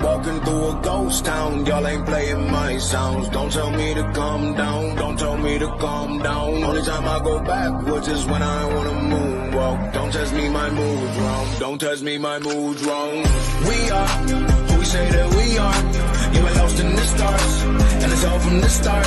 walking through a ghost town. Y'all ain't playing my sounds. Don't tell me to calm down. Don't tell me to calm down. Only time I go backwards is when I wanna moonwalk. Don't test me, my mood's wrong. Don't test me, my mood's wrong. We are who we say that we are. You were lost in the stars, and it's all from the start.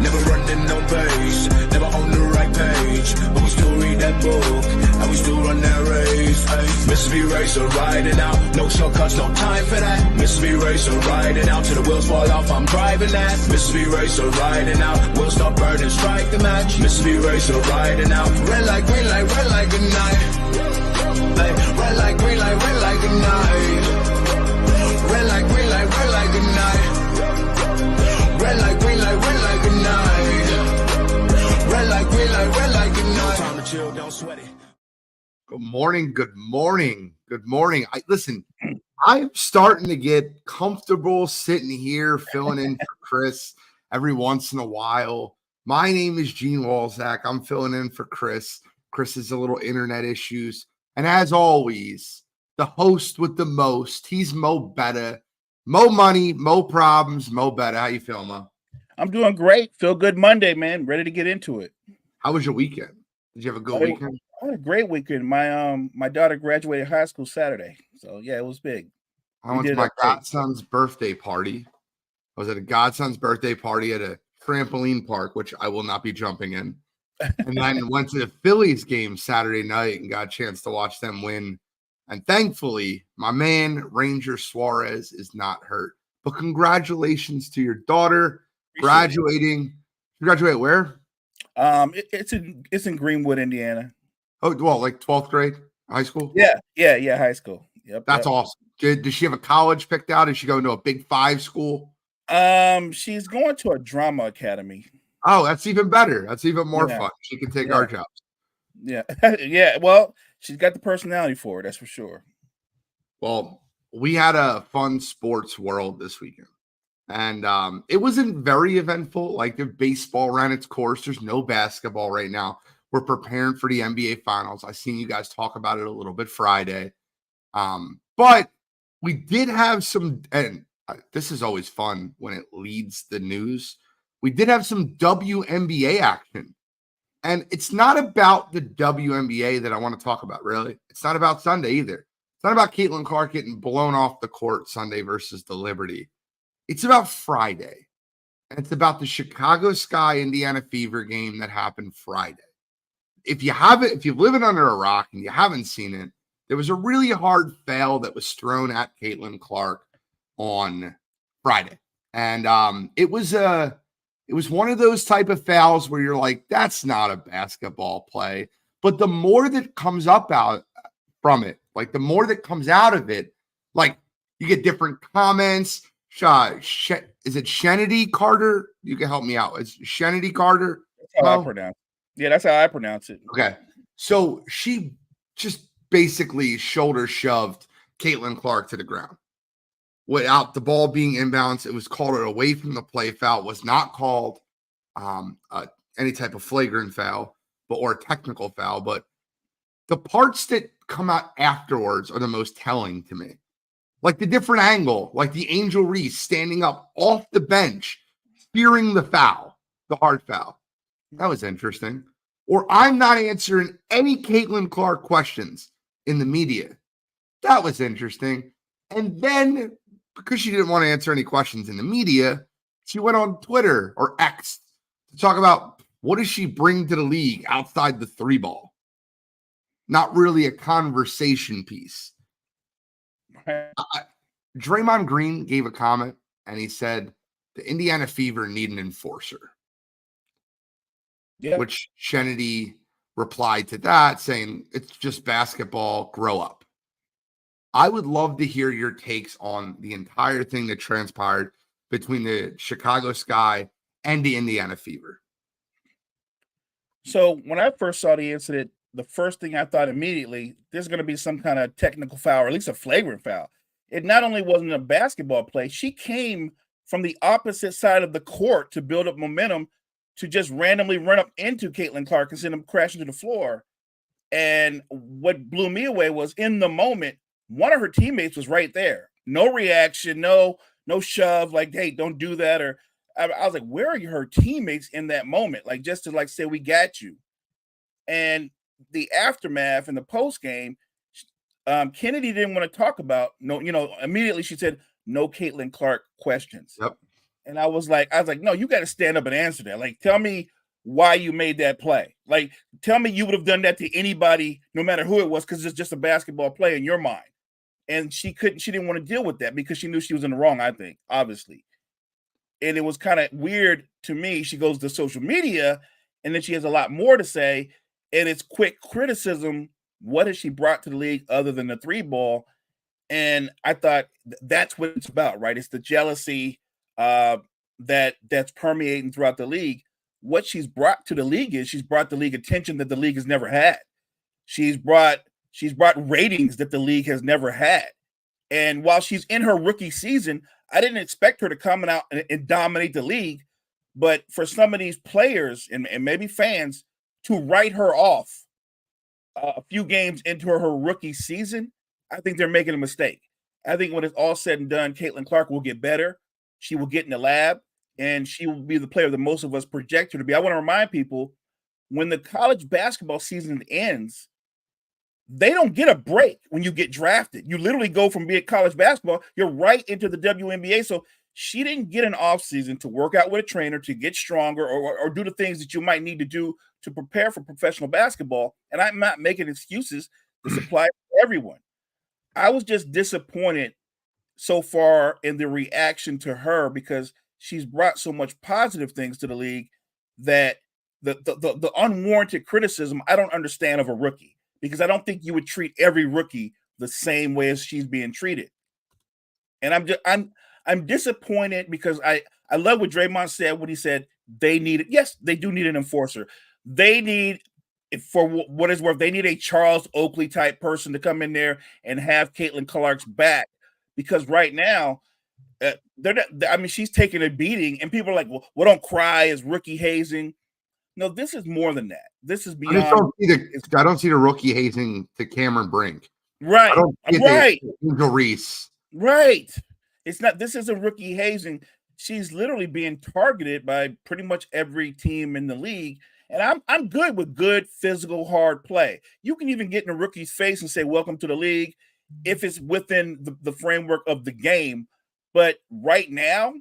Never running no pace, never on the right page, but we still read that book, and we still run that race. Ay. Mississippi Racer riding out, no shortcuts, no time for that. Mississippi Racer riding out till the wheels fall off, I'm driving that. Mississippi Racer riding out, we'll stop burning, strike the match. Mississippi Racer riding out, red light, green light, red light, good night. Ay. Red light, green light, red light, good night. Red light, green light, red light, good night. Red light, green light, red light, good night. Red light, green light, red light, good night. Time to chill, don't sweat it. Good morning, good morning, good morning. Listen, I'm starting to get comfortable sitting here filling in for Chris every once in a while. My name is Gene Walzak. I'm filling in for Chris. Chris has a little internet issues. And as always, the host with the most, he's Mo Betta. Mo money, Mo problems, Mo Betta. How you feeling, Mo? I'm doing great. Feel good Monday, man. Ready to get into it. How was your weekend? Did you have a good weekend? I had a great weekend. My daughter graduated high school Saturday. So yeah, it was big. I went to my godson's birthday party. I was at a godson's birthday party at a trampoline park, which I will not be jumping in. And then went to the Phillies game Saturday night and got a chance to watch them win. And thankfully, my man, Ranger Suarez, is not hurt. But congratulations to your daughter graduating. You graduate where? It's in Greenwood, Indiana. Oh, well, like 12th grade, high school? Yeah, high school. Yep. That's awesome. Does she have a college picked out? Is she going to a Big Five school? She's going to a drama academy. Oh, that's even better. That's even more fun. She can take our jobs. Yeah. Yeah. Well, she's got the personality for it. That's for sure. Well, we had a fun sports world this weekend. And it wasn't very eventful. Like the baseball ran its course. There's no basketball right now. We're preparing for the NBA finals. I seen you guys talk about it a little bit Friday. But we did have some, and this is always fun when it leads the news. We did have some WNBA action. And it's not about the WNBA that I want to talk about, really. It's not about Sunday either. It's not about Caitlin Clark getting blown off the court Sunday versus the Liberty. It's about Friday. And it's about the Chicago Sky Indiana Fever game that happened Friday. If you're living under a rock and you haven't seen it, there was a really hard foul that was thrown at Caitlin Clark on Friday. And it was one of those type of fouls where you're like, that's not a basketball play. But the more that comes up out from it, like the more that comes out of it, like you get different comments. Is it Shenedy Carter? You can help me out. It's Shenedy Carter. That's how I pronounce it. Yeah, that's how I pronounce it. Okay. So she just basically shoulder shoved Caitlin Clark to the ground without the ball being imbalanced. It was called it away from the play foul. It was not called any type of flagrant foul or technical foul. But the parts that come out afterwards are the most telling to me. Like the different angle, like the Angel Reese standing up off the bench, spearing the foul, the hard foul. That was interesting. Or I'm not answering any Caitlin Clark questions in the media. That was interesting. And then, because she didn't want to answer any questions in the media, she went on Twitter or X to talk about what does she bring to the league outside the three ball. Not really a conversation piece. Draymond Green gave a comment and he said the Indiana Fever need an enforcer. Yeah. Which Shenedy replied to that saying it's just basketball, grow up. I would love to hear your takes on the entire thing that transpired between the Chicago Sky and the Indiana Fever. So when I first saw the incident, the first thing I thought immediately, there's going to be some kind of technical foul, or at least a flagrant foul. It not only wasn't a basketball play, she came from the opposite side of the court to build up momentum to just randomly run up into Caitlin Clark and send him crashing to the floor. And what blew me away was in the moment, one of her teammates was right there. No reaction, no shove, like, hey, don't do that. Or I was like, where are her teammates in that moment? Like, just to like say, we got you. And the aftermath and the post game, Kennedy didn't want to talk about immediately she said no Caitlin Clark questions. Yep. And I was like, no, you got to stand up and answer that. Like, tell me why you made that play. Like, tell me you would have done that to anybody, no matter who it was, because it's just a basketball play in your mind. And she didn't want to deal with that because she knew she was in the wrong, I think, obviously. And it was kind of weird to me. She goes to social media and then she has a lot more to say. And it's quick criticism. What has she brought to the league other than the three ball? And I thought that's what it's about, right? It's the jealousy that's permeating throughout the league. What she's brought to the league is she's brought the league attention that the league has never had. She's brought ratings that the league has never had. And while she's in her rookie season, I didn't expect her to come out and dominate the league. But for some of these players and maybe fans to write her off a few games into her rookie season, I think they're making a mistake. I think when it's all said and done, Caitlin Clark will get better. She will get in the lab, and she will be the player that most of us project her to be. I want to remind people, when the college basketball season ends, they don't get a break when you get drafted. You literally go from being college basketball, you're right into the WNBA. So she didn't get an offseason to work out with a trainer, to get stronger or do the things that you might need to do to prepare for professional basketball. And I'm not making excuses. This applies to everyone. I was just disappointed so far in the reaction to her because she's brought so much positive things to the league that the unwarranted criticism I don't understand of a rookie, because I don't think you would treat every rookie the same way as she's being treated. And I'm disappointed because I love what Draymond said when he said they do need an enforcer. They need, for what it's worth, they need a Charles Oakley type person to come in there and have Caitlin Clark's back, because right now, she's taking a beating, and people are like, well, don't cry, is rookie hazing? No, this is more than that. This is beyond. I don't see the rookie hazing to Cameron Brink. Right. Right. Reese. Right. It's not. This isn't rookie hazing. She's literally being targeted by pretty much every team in the league. And I'm good with good physical hard play. You can even get in a rookie's face and say, welcome to the league, if it's within the framework of the game. But right now,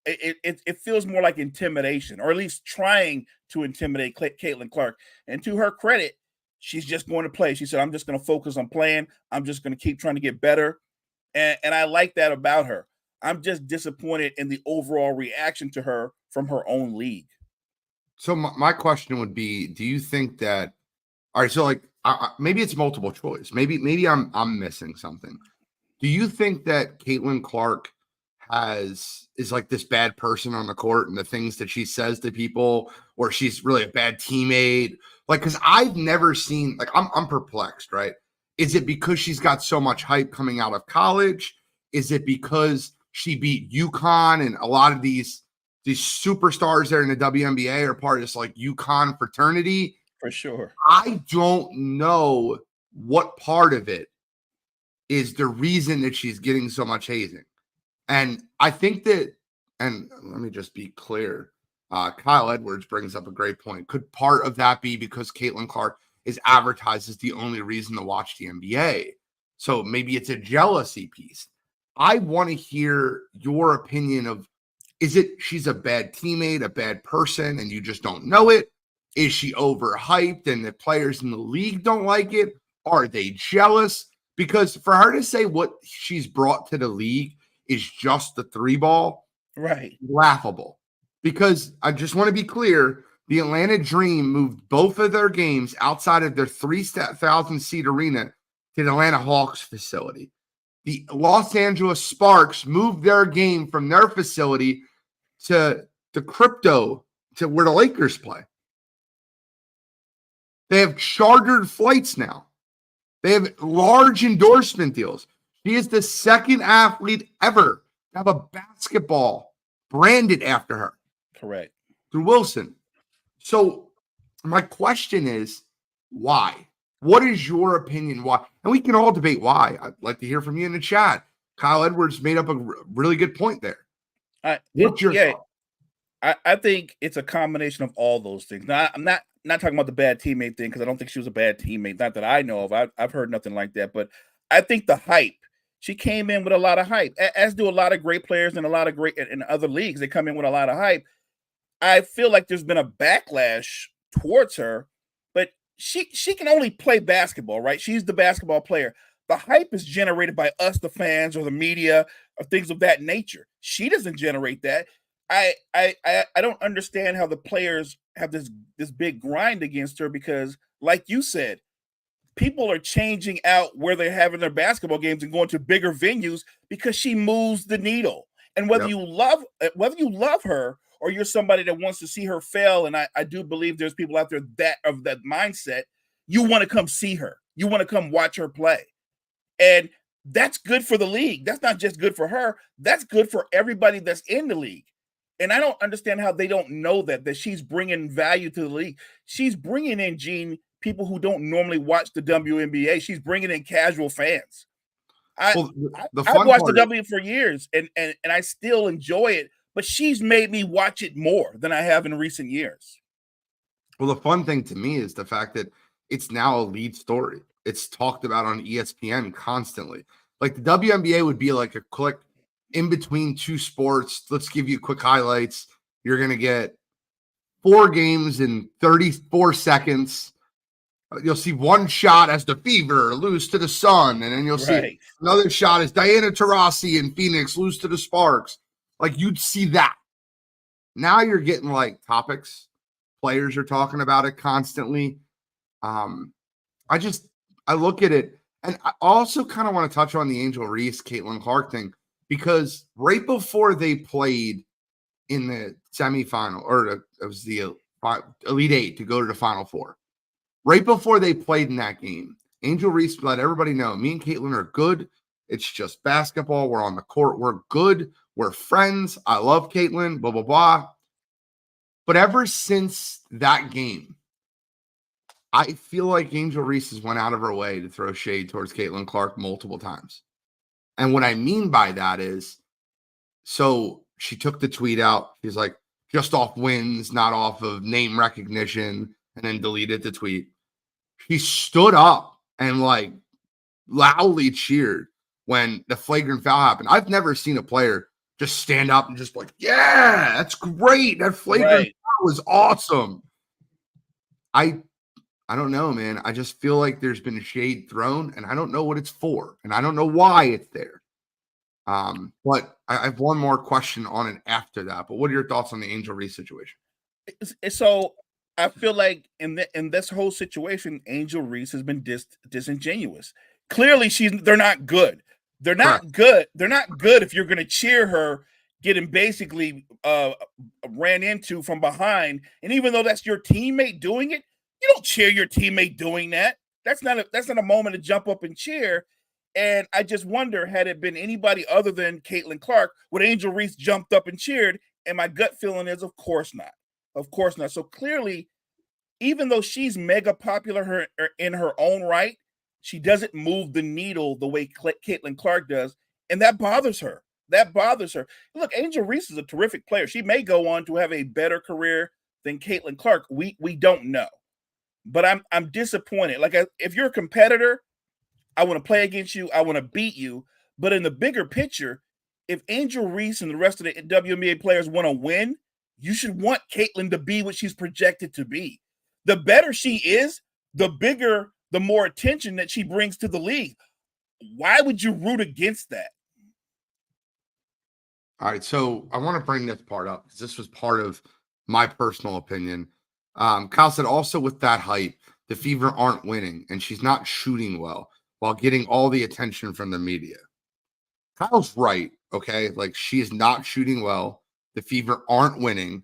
it feels more like intimidation, or at least trying to intimidate Caitlin Clark. And to her credit, she's just going to play. She said, I'm just going to focus on playing. I'm just going to keep trying to get better. And I like that about her. I'm just disappointed in the overall reaction to her from her own league. So my question would be, do you think that, all right, so like maybe it's multiple choice. Maybe I'm missing something. Do you think that Caitlin Clark is like this bad person on the court and the things that she says to people, or she's really a bad teammate? Like, because I've never seen, like, I'm perplexed, right? Is it because she's got so much hype coming out of college? Is it because she beat UConn, and a lot of these superstars there in the WNBA are part of this like UConn fraternity? For sure. I don't know what part of it is the reason that she's getting so much hazing. And I think that, and let me just be clear, Kyle Edwards brings up a great point. Could part of that be because Caitlin Clark is advertised as the only reason to watch the NBA? So maybe it's a jealousy piece. I want to hear your opinion of, is it she's a bad teammate, a bad person, and you just don't know it? Is she overhyped and the players in the league don't like it? Are they jealous? Because for her to say what she's brought to the league is just the three ball, right? Laughable. Because I just want to be clear, the Atlanta Dream moved both of their games outside of their 3,000 seat arena to the Atlanta Hawks facility. The Los Angeles Sparks moved their game from their facility to the crypto, to where the Lakers play. They have chartered flights now. They have large endorsement deals. She is the second athlete ever to have a basketball branded after her. Correct. Through Wilson. So my question is, why? What is your opinion? Why? And we can all debate why. I'd like to hear from you in the chat, Kyle Edwards made up a really good point there. What's your thought? I think it's a combination of all those things. Now, I'm not talking about the bad teammate thing because I don't think she was a bad teammate. Not that I know of. I've heard nothing like that. But I think the hype. She came in with a lot of hype, as do a lot of great players and a lot of great in other leagues. They come in with a lot of hype. I feel like there's been a backlash towards her, but she can only play basketball, right? She's the basketball player. The hype is generated by us, the fans, or the media, or things of that nature. She doesn't generate that. I don't understand how the players have this big grind against her because, like you said, people are changing out where they're having their basketball games and going to bigger venues because she moves the needle. And whether you love her or you're somebody that wants to see her fail, and I do believe there's people out there that of that mindset, you want to come see her. You want to come watch her play. And that's good for the league. That's not just good for her. That's good for everybody that's in the league. And I don't understand how they don't know that she's bringing value to the league. She's bringing in, Gene, people who don't normally watch the WNBA. She's bringing in casual fans. I've watched the W for years, and I still enjoy it, but she's made me watch it more than I have in recent years. Well, the fun thing to me is the fact that it's now a lead story. It's talked about on ESPN constantly. Like the WNBA would be like a click in between two sports. Let's give you quick highlights. You're going to get 4 games in 34 seconds. You'll see one shot as the Fever lose to the Sun, and then you'll see another shot as Diana Taurasi and Phoenix lose to the Sparks. Like you'd see that. Now you're getting like topics. Players are talking about it constantly. I look at it, and I also kind of want to touch on the Angel Reese, Caitlin Clark thing, because right before they played in the semifinal, or it was the Elite Eight to go to the Final Four, right before they played in that game, Angel Reese let everybody know, me and Caitlin are good. It's just basketball. We're on the court. We're good. We're friends. I love Caitlin, blah, blah, blah. But ever since that game, I feel like Angel Reese has went out of her way to throw shade towards Caitlin Clark multiple times. And what I mean by that is, so she took the tweet out. She's like, just off wins, not off of name recognition, and then deleted the tweet. She stood up and like loudly cheered when the flagrant foul happened. I've never seen a player just stand up and just like, yeah, that's great. That flagrant foul was awesome. I don't know, man. I just feel like there's been a shade thrown, and I don't know what it's for, and I don't know why it's there. But I have one more question on it after that. But what are your thoughts on the Angel Reese situation? So I feel like in this whole situation, Angel Reese has been disingenuous. Clearly, they're not good. They're not good. They're not good if you're going to cheer her getting basically ran into from behind. And even though that's your teammate doing it, you don't cheer your teammate doing that. That's not a moment to jump up and cheer. And I just wonder, had it been anybody other than Caitlin Clark, would Angel Reese jumped up and cheered? And my gut feeling is, of course not. Of course not. So clearly, even though she's mega popular in her own right, she doesn't move the needle the way Caitlin Clark does. And that bothers her. Look, Angel Reese is a terrific player. She may go on to have a better career than Caitlin Clark. We don't know. But I'm disappointed. Like, if you're a competitor, I want to play against you. I want to beat you. But in the bigger picture, if Angel Reese and the rest of the WNBA players want to win, you should want Caitlin to be what she's projected to be. The better she is, the bigger, the more attention that she brings to the league. Why would you root against that? All right, so I want to bring this part up because this was part of my personal opinion. Kyle said also with that hype, the Fever aren't winning and she's not shooting well while getting all the attention from the media. Kyle's right, okay? Like, she is not shooting well. The Fever aren't winning,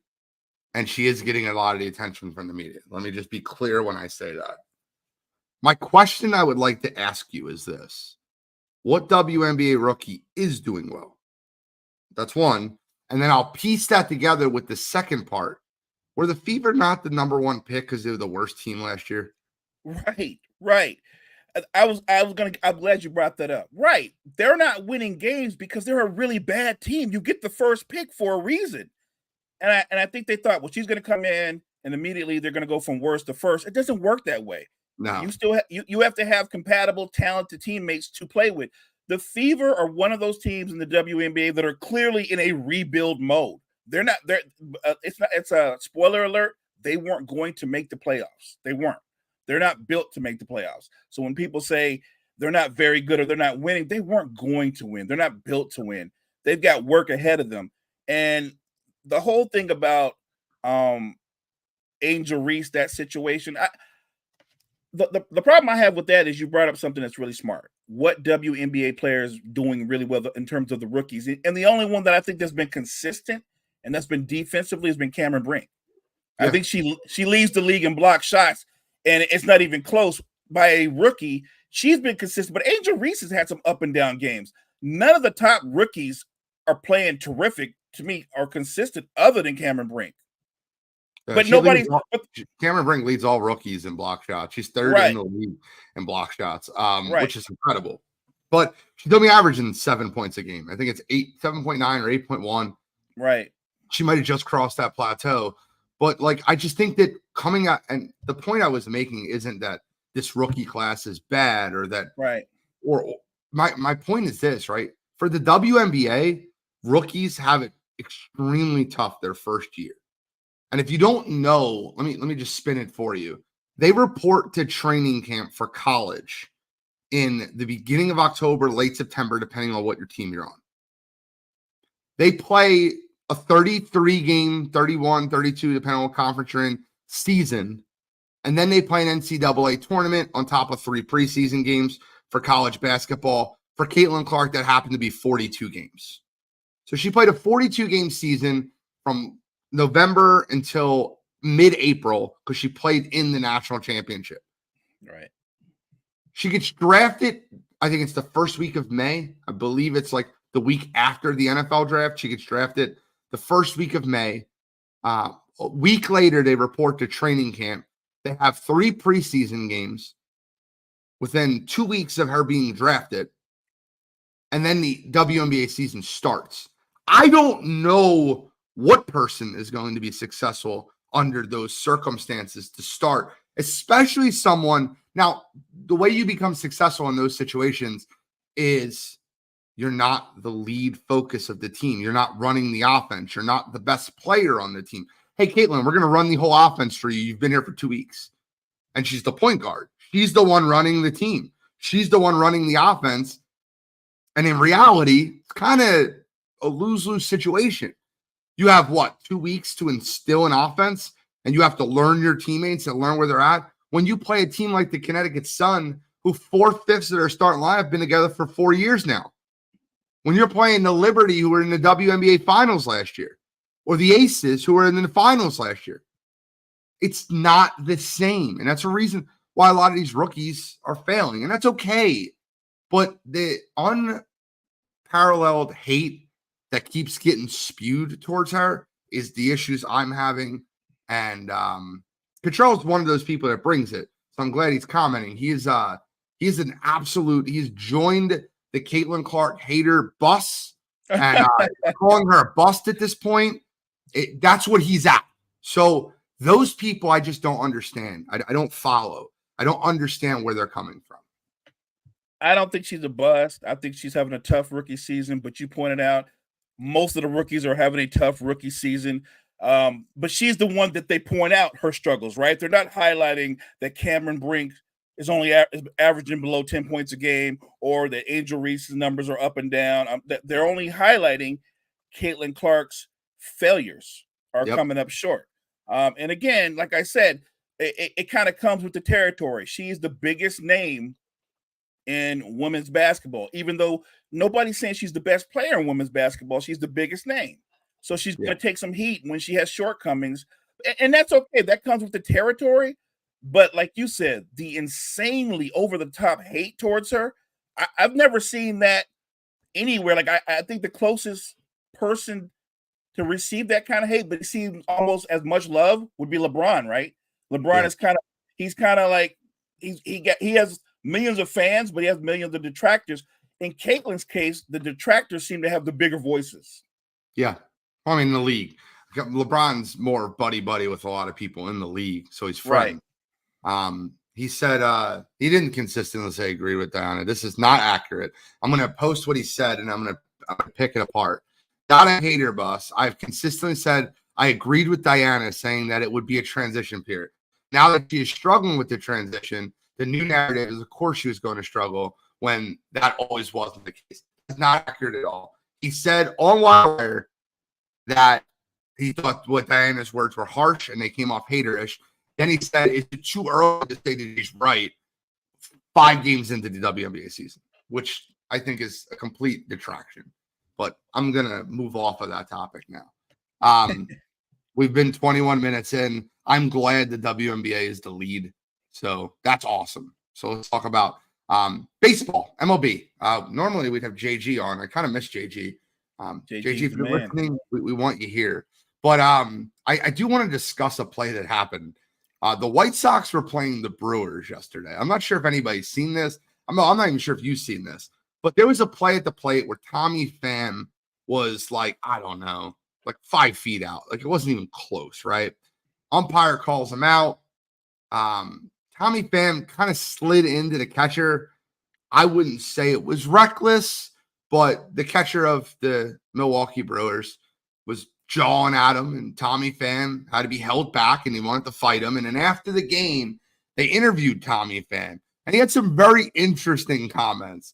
and she is getting a lot of the attention from the media. Let me just be clear when I say that. My question I would like to ask you is this. What WNBA rookie is doing well? That's one. And then I'll piece that together with the second part. Were the Fever not the number 1 pick because they were the worst team last year? Right. I'm glad you brought that up. Right. They're not winning games because they're a really bad team. You get the first pick for a reason. And I think they thought, well, she's going to come in and immediately they're going to go from worst to first. It doesn't work that way. No. You still you have to have compatible, talented teammates to play with. The Fever are one of those teams in the WNBA that are clearly in a rebuild mode. They're not there. It's a spoiler alert. They weren't going to make the playoffs. They weren't. They're not built to make the playoffs. So when people say they're not very good or they're not winning, they weren't going to win. They're not built to win. They've got work ahead of them. And the whole thing about Angel Reese, that situation, the problem I have with that is you brought up something that's really smart. What WNBA players doing really well in terms of the rookies? And the only one that I think that's been consistent and that's been defensively has been Cameron Brink. Yeah. I think she leads the league in block shots, and it's not even close by a rookie. She's been consistent, but Angel Reese has had some up and down games. None of the top rookies are playing terrific to me or consistent other than Cameron Brink. But Cameron Brink leads all rookies in block shots. She's third in the league in block shots, which is incredible. But she's only averaging 7 points a game. I think it's 7.9 or 8.1. Right. She might have just crossed that plateau. But I just think that coming out, and the point I was making isn't that this rookie class is bad or that, right. Or my point is this, right? For the WNBA, rookies have it extremely tough their first year. And if you don't know, let me just spin it for you. They report to training camp for college in the beginning of October, late September, depending on what your team you're on. They play a 33 game, 31, 32, depending on what conference you're in, season. And then they play an NCAA tournament on top of 3 preseason games for college basketball. For Caitlin Clark, that happened to be 42 games. So she played a 42-game season from November until mid-April because she played in the national championship. Right. She gets drafted, I think it's the first week of May. I believe it's the week after the NFL draft. She gets drafted the first week of May. A week later, they report to training camp. They have 3 preseason games within 2 weeks of her being drafted. And then the WNBA season starts. I don't know what person is going to be successful under those circumstances to start, especially someone. Now, the way you become successful in those situations is you're not the lead focus of the team. You're not running the offense. You're not the best player on the team. Hey, Caitlin, we're going to run the whole offense for you. You've been here for 2 weeks. And she's the point guard. She's the one running the team. She's the one running the offense. And in reality, it's kind of a lose-lose situation. You have 2 weeks to instill an offense, and you have to learn your teammates and learn where they're at. When you play a team like the Connecticut Sun, who 4/5 of their starting line have been together for 4 years now. When you're playing the Liberty, who were in the WNBA finals last year, or the Aces, who were in the finals last year, it's not the same. And that's a reason why a lot of these rookies are failing. And that's okay. But the unparalleled hate that keeps getting spewed towards her is the issues I'm having. And Cottrell is one of those people that brings it. So I'm glad he's commenting. He's he's joined the Caitlin Clark hater bus and calling her a bust at this point. That's what he's at. So those people I just don't understand. I don't follow. I don't understand where they're coming from. I don't think she's a bust. I think she's having a tough rookie season, but you pointed out most of the rookies are having a tough rookie season. But she's the one that they point out her struggles, right? They're not highlighting that Cameron Brink is only averaging below 10 points a game or that Angel Reese's numbers are up and down. They're only highlighting Caitlin Clark's failures are coming up short. And again, like I said, it kind of comes with the territory. She's the biggest name in women's basketball, even though nobody's saying she's the best player in women's basketball. She's the biggest name. So she's going to take some heat when she has shortcomings. And that's okay. That comes with the territory. But like you said, the insanely over-the-top hate towards her, I've never seen that anywhere. Like I think the closest person to receive that kind of hate, but it seems almost as much love, would be LeBron, right? LeBron is he has millions of fans, but he has millions of detractors. In Caitlin's case, the detractors seem to have the bigger voices. Yeah. I mean, the league. LeBron's more buddy-buddy with a lot of people in the league, so he's friends. Right. He said he didn't consistently say agree with Diana. This is not accurate. I'm going to post what he said, and I'm going to pick it apart. Not a hater bus. I've consistently said I agreed with Diana saying that it would be a transition period. Now that she is struggling with the transition, the new narrative is, of course, she was going to struggle when that always wasn't the case. It's not accurate at all. He said on Wire that he thought what Diana's words were harsh and they came off haterish. Then he said, is it too early to say that he's right 5 games into the WNBA season, which I think is a complete detraction. But I'm going to move off of that topic now. We've been 21 minutes in. I'm glad the WNBA is the lead. So that's awesome. So let's talk about baseball, MLB. Normally we'd have JG on. I kind of miss JG. JG, if you're listening, we want you here. But I do want to discuss a play that happened. The White Sox were playing the Brewers yesterday. I'm not sure if anybody's seen this. I'm not even sure if you've seen this. But there was a play at the plate where Tommy Pham was like, I don't know, like 5 feet out. Like it wasn't even close, right? Umpire calls him out. Tommy Pham kind of slid into the catcher. I wouldn't say it was reckless, but the catcher of the Milwaukee Brewers was jawing at him, and Tommy Pham had to be held back, and he wanted to fight him. And then after the game, they interviewed Tommy Pham, and he had some very interesting comments.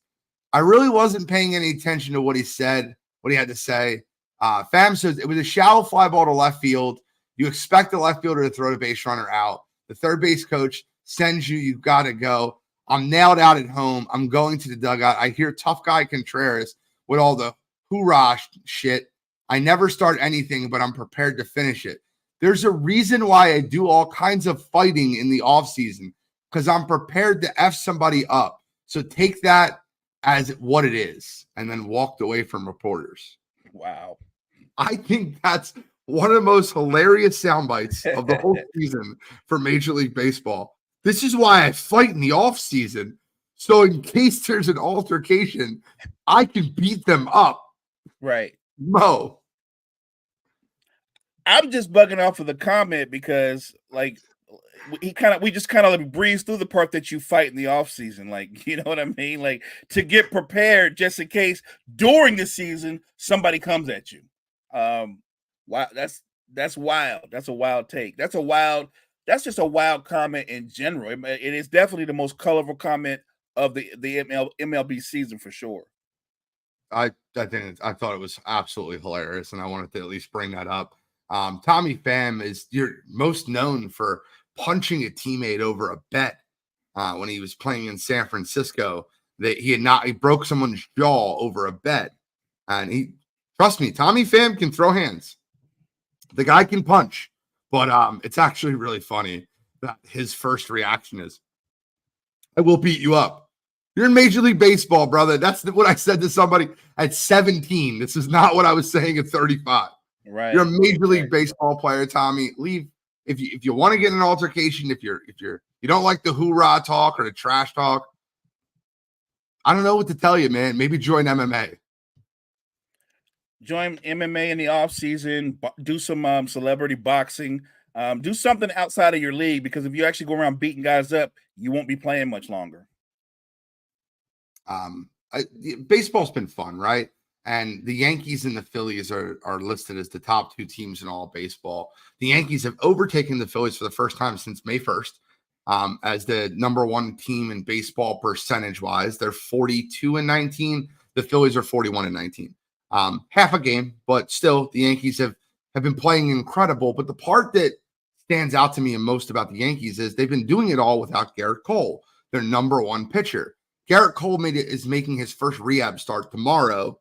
I really wasn't paying any attention to what he said, what he had to say. Pham says it was a shallow fly ball to left field. You expect the left fielder to throw the base runner out. The third base coach sends you, you've got to go. I'm nailed out at home. I'm going to the dugout. I hear tough guy Contreras with all the hoorah shit. I never start anything, but I'm prepared to finish it. There's a reason why I do all kinds of fighting in the offseason, because I'm prepared to F somebody up. So take that as what it is, and then walked away from reporters. Wow. I think that's one of the most hilarious sound bites of the whole season for Major League Baseball. This is why I fight in the offseason. So in case there's an altercation, I can beat them up. Right. Mo. I'm just bugging off of the comment because, like, we just kind of like breeze through the part that you fight in the off season, like, you know what I mean, like to get prepared just in case during the season somebody comes at you. Wow, that's wild. That's a wild take. That's just a wild comment in general. It is definitely the most colorful comment of the MLB season for sure. I thought it was absolutely hilarious, and I wanted to at least bring that up. Tommy Pham is you're most known for punching a teammate over a bet when he was playing in San Francisco. That he broke someone's jaw over a bet, and trust me, Tommy Pham can throw hands. The guy can punch, but it's actually really funny that his first reaction is, "I will beat you up." You're in Major League Baseball, brother. That's what I said to somebody at 17. This is not what I was saying at 35. Right. You're a Major League Baseball player, Tommy. Leave if you want to get an altercation. If you don't like the hoorah talk or the trash talk, I don't know what to tell you, man. Maybe join MMA. Join MMA in the off season. Do some celebrity boxing. Do something outside of your league, because if you actually go around beating guys up, you won't be playing much longer. Baseball's been fun, right? And the Yankees and the Phillies are listed as the top 2 teams in all of baseball. The Yankees have overtaken the Phillies for the first time since May 1st as the number 1 team in baseball percentage-wise. They're 42-19. The Phillies are 41-19. Half a game, but still, the Yankees have been playing incredible. But the part that stands out to me most about the Yankees is they've been doing it all without Garrett Cole, their number 1 pitcher. Garrett Cole is making his first rehab start tomorrow,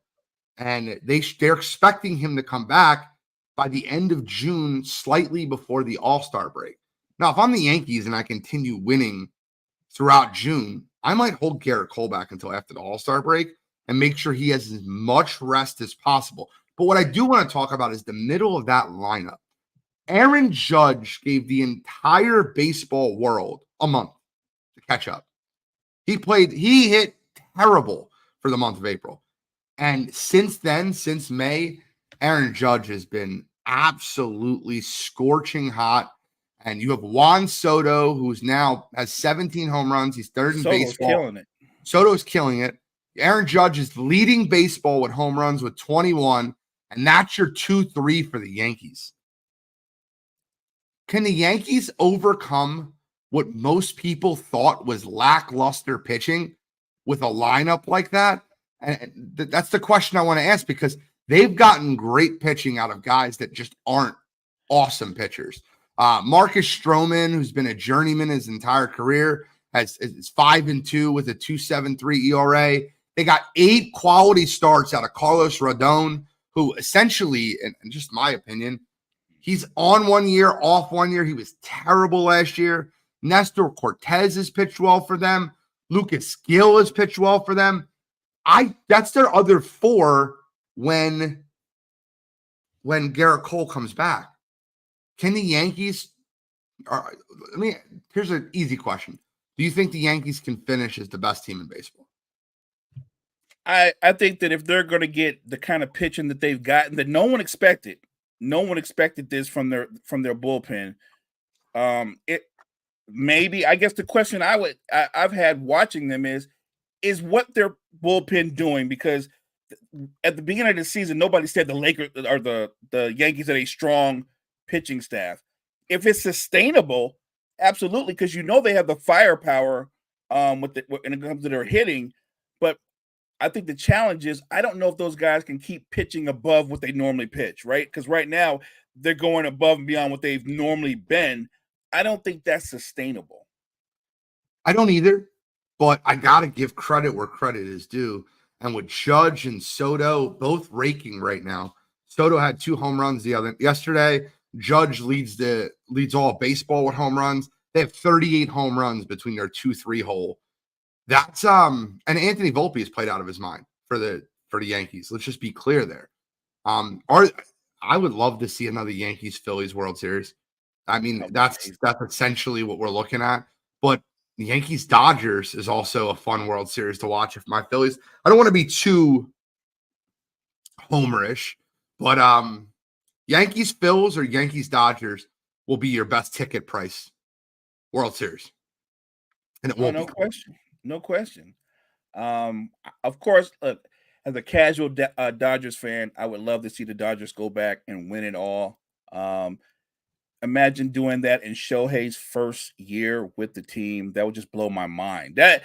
and they're expecting him to come back by the end of June, slightly before the All-Star break. Now, if I'm the Yankees and I continue winning throughout June, I might hold Garrett Cole back until after the All-Star break and make sure he has as much rest as possible. But what I do want to talk about is the middle of that lineup. Aaron Judge gave the entire baseball world a month to catch up. He hit terrible for the month of April. And since then, since May, Aaron Judge has been absolutely scorching hot. And you have Juan Soto, who's now has 17 home runs. He's third in baseball. Killing it. Soto's killing it. Aaron Judge is leading baseball with home runs with 21, and that's your 2-3 for the Yankees. Can the Yankees overcome what most people thought was lackluster pitching with a lineup like that? And that's the question I want to ask, because they've gotten great pitching out of guys that just aren't awesome pitchers. Marcus Stroman, who's been a journeyman his entire career, is 5-2 with a 2.73 ERA. They got 8 quality starts out of Carlos Rodon, who essentially, in just my opinion, he's on 1 year, off 1 year. He was terrible last year. Nestor Cortez has pitched well for them. Lucas Gill has pitched well for them. That's their other 4 when Garrett Cole comes back. Can the Yankees here's an easy question. Do you think the Yankees can finish as the best team in baseball? I think that if they're going to get the kind of pitching that they've gotten, that no one expected this from their bullpen. It maybe, I guess the question I've had watching them is what their bullpen doing? Because at the beginning of the season, nobody said the Lakers or the Yankees had a strong pitching staff. If it's sustainable, absolutely, because they have the firepower when it comes to their hitting. But I think the challenge is I don't know if those guys can keep pitching above what they normally pitch, right? Because right now they're going above and beyond what they've normally been. I don't think that's sustainable. I don't either, but I got to give credit where credit is due. And with Judge and Soto both raking right now, Soto had 2 home runs yesterday. Judge leads all baseball with home runs. They have 38 home runs between their 2-3 hole. That's and Anthony Volpe has played out of his mind for the Yankees. Let's just be clear there. I would love to see another Yankees-Phillies World Series. I mean, that's essentially what we're looking at. But the Yankees-Dodgers is also a fun World Series to watch. If my Phillies, I don't want to be too homerish, but Yankees-Phils or Yankees-Dodgers will be your best ticket price World Series. And it won't be. No question. Of course, look, as a casual Dodgers fan, I would love to see the Dodgers go back and win it all. Imagine doing that in Shohei's first year with the team. That would just blow my mind. That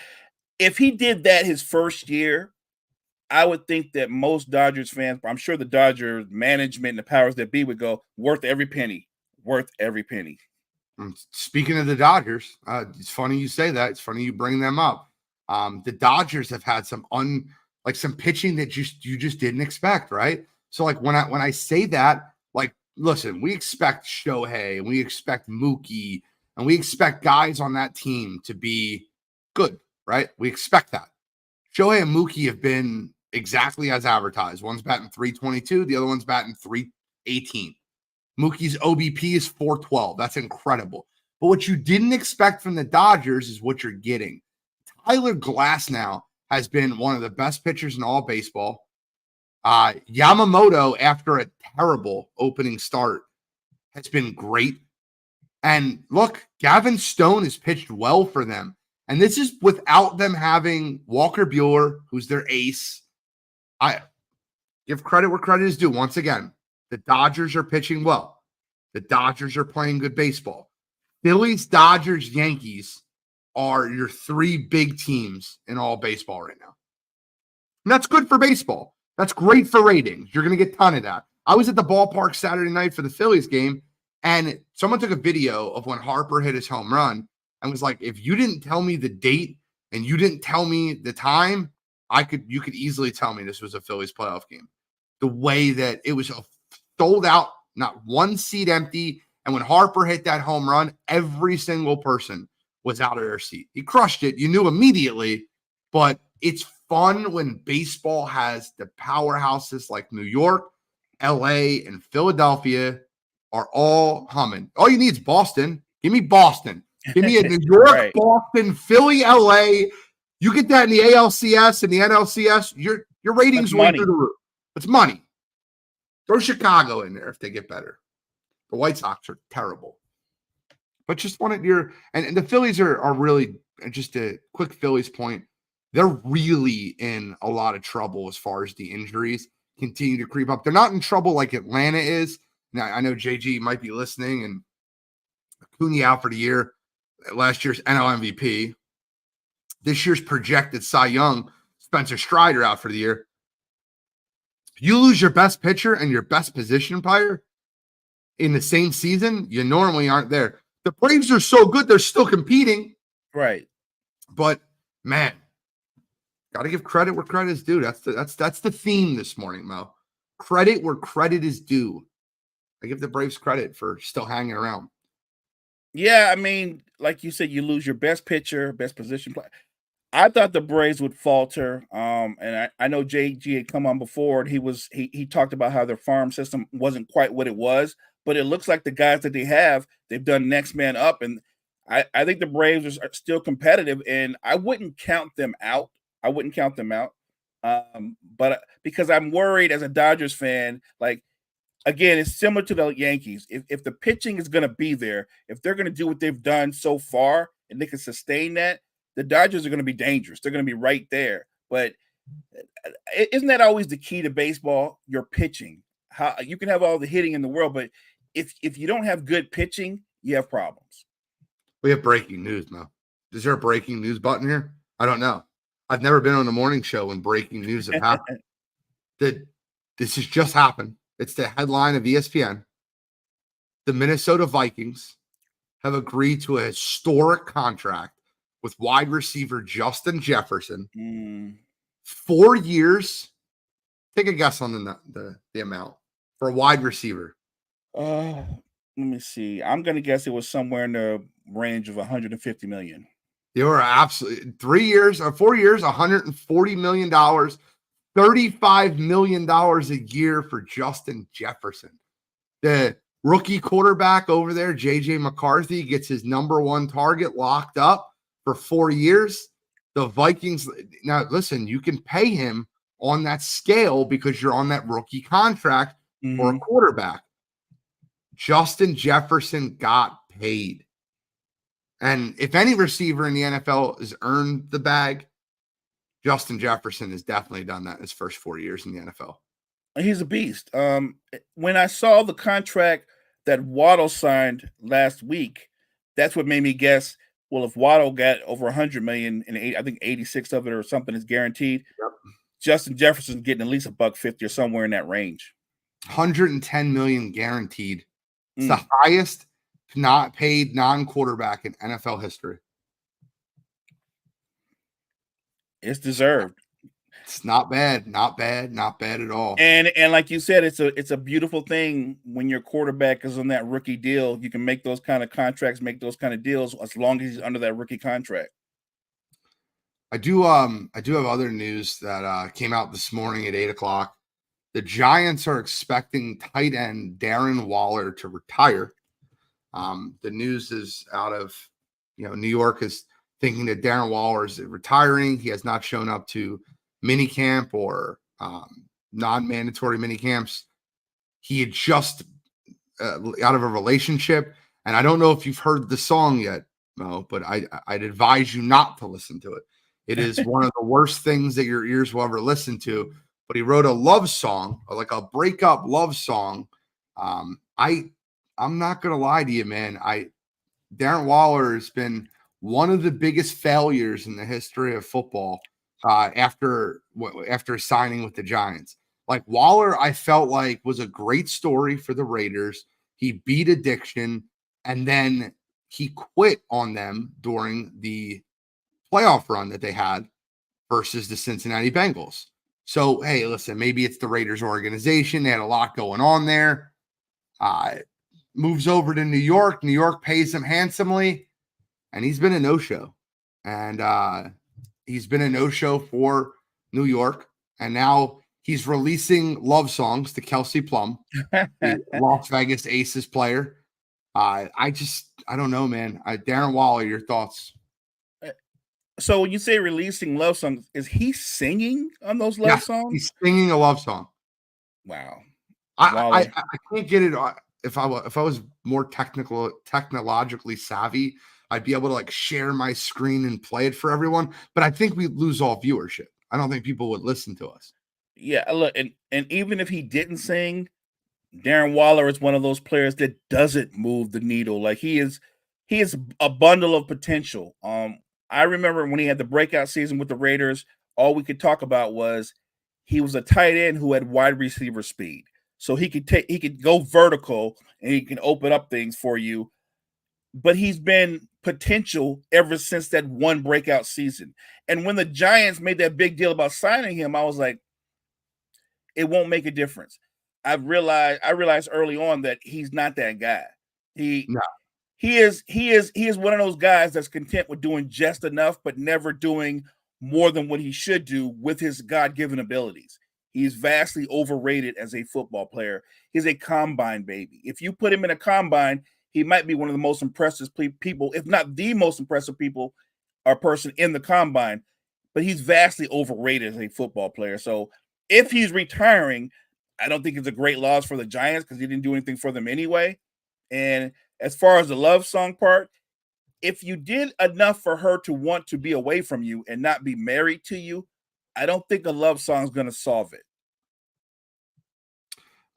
if he did that his first year, I would think that most Dodgers fans, I'm sure the Dodgers management and the powers that be would go, worth every penny. Speaking of the Dodgers, it's funny you say that. It's funny you bring them up. The Dodgers have had some pitching that you just didn't expect, right? So like when I say that, like, listen, we expect Shohei and we expect Mookie and we expect guys on that team to be good, right? We expect that. Shohei and Mookie have been exactly as advertised. One's batting .322, the other one's batting .318. Mookie's OBP is .412. That's incredible. But what you didn't expect from the Dodgers is what you're getting. Tyler Glasnow has been one of the best pitchers in all baseball. Yamamoto, after a terrible opening start, has been great. And look, Gavin Stone has pitched well for them. And this is without them having Walker Buehler, who's their ace. I give credit where credit is due. Once again, the Dodgers are pitching well. The Dodgers are playing good baseball. Phillies, Dodgers, Yankees are your 3 big teams in all baseball right now. And that's good for baseball. That's great for ratings. You're going to get a ton of that. I was at the ballpark Saturday night for the Phillies game, and someone took a video of when Harper hit his home run and was like, if you didn't tell me the date and you didn't tell me the time, you could easily tell me this was a Phillies playoff game. The way that it was sold out, not one seat empty. And when Harper hit that home run, every single person was out of their seat. He crushed it. You knew immediately, but it's fun when baseball has the powerhouses like New York, LA, and Philadelphia are all humming. All you need is Boston. Give me Boston. Give me a New York, right. Boston, Philly, LA, You get that in the ALCS and the NLCS, your ratings went through the roof. It's money. Throw Chicago in there if they get better. The White Sox are terrible. But just wanted and the Phillies are really, just a quick Phillies point, they're really in a lot of trouble as far as the injuries continue to creep up. They're not in trouble like Atlanta is. Now, I know JG might be listening, and Acuna out for the year, last year's NL MVP. This year's projected Cy Young, Spencer Strider out for the year. You lose your best pitcher and your best position player in the same season, you normally aren't there. The Braves are so good, they're still competing. Right. But, man, got to give credit where credit is due. That's the theme this morning, Mo. Credit where credit is due. I give the Braves credit for still hanging around. Yeah, I mean, like you said, you lose your best pitcher, best position player. I thought the Braves would falter. And I know JG had come on before, and he talked about how their farm system wasn't quite what it was, but it looks like the guys that they have, they've done next man up. And I think the Braves are still competitive, and I wouldn't count them out. But because I'm worried as a Dodgers fan, like, again, it's similar to the Yankees. If the pitching is going to be there, if they're going to do what they've done so far and they can sustain that, the Dodgers are going to be dangerous. They're going to be right there. But isn't that always the key to baseball? Your pitching. How you can have all the hitting in the world, but if you don't have good pitching, you have problems. We have breaking news, Mo. Is there a breaking news button here? I don't know. I've never been on a morning show when breaking news have happened. This has just happened. It's the headline of ESPN. The Minnesota Vikings have agreed to a historic contract with wide receiver Justin Jefferson. 4 years. Take a guess on the amount for a wide receiver. Let me see. I'm going to guess it was somewhere in the range of $150 million. They were absolutely 3 years or 4 years, $140 million, $35 million a year for Justin Jefferson. The rookie quarterback over there, JJ McCarthy, gets his number one target locked up for 4 years. The Vikings, now listen, you can pay him on that scale because you're on that rookie contract for a quarterback. Justin Jefferson got paid. And if any receiver in the NFL has earned the bag, Justin Jefferson has definitely done that in his first 4 years in the NFL. He's a beast. When I saw the contract that Waddle signed last week, that's what made me guess, well, if Waddle got over $100 million and I think 86 of it or something is guaranteed, Justin Jefferson's getting at least $150 or somewhere in that range. $110 million guaranteed. It's the highest not paid non-quarterback in NFL history. It's deserved. It's not bad, not bad at all. And like you said, it's a beautiful thing when your quarterback is on that rookie deal. You can make those kind of contracts, make those kind of deals as long as he's under that rookie contract. I do have other news that came out this morning at 8:00. The Giants are expecting tight end Darren Waller to retire. The news is out of, New York is thinking that Darren Waller is retiring. He has not shown up to minicamp or non-mandatory minicamps. He had just out of a relationship, and I don't know if you've heard the song yet, Mo, but I'd advise you not to listen to it. It is one of the worst things that your ears will ever listen to. But he wrote a love song, like a breakup love song. I'm not gonna lie to you, man. Darren Waller has been one of the biggest failures in the history of football after signing with the Giants. Like, Waller, I felt like was a great story for the Raiders. He beat addiction, and then he quit on them during the playoff run that they had versus the Cincinnati Bengals. So, hey, listen, maybe it's the Raiders organization. They had a lot going on there. Moves over to New York. New York pays him handsomely, and he's been a no-show. And he's been a no-show for New York, and now he's releasing love songs to Kelsey Plum, the Las Vegas Aces player. I don't know, man. Darren Waller, your thoughts? So when you say releasing love songs, is he singing on those love Yeah, songs? he's singing a love song. Wow. I Waller. can't get it. If I was more technologically savvy, I'd be able to like share my screen and play it for everyone. But I think we lose all viewership. I don't think people would listen to us. Yeah, look, and even if he didn't sing, Darren Waller is one of those players that doesn't move the needle. Like he is a bundle of potential. I remember when he had the breakout season with the Raiders, all we could talk about was he was a tight end who had wide receiver speed. So he could go vertical and he can open up things for you. But he's been potential ever since that one breakout season. And when the Giants made that big deal about signing him, I was like, it won't make a difference. I realized early on that he's not that guy. He No. he is one of those guys that's content with doing just enough, but never doing more than what he should do with his God-given abilities. He's vastly overrated as a football player. He's a combine baby. If you put him in a combine, he might be one of the most impressive people, if not the most impressive people or person in the combine, but he's vastly overrated as a football player. So if he's retiring, I don't think it's a great loss for the Giants because he didn't do anything for them anyway. And as far as the love song part, if you did enough for her to want to be away from you and not be married to you, I don't think a love song is going to solve it.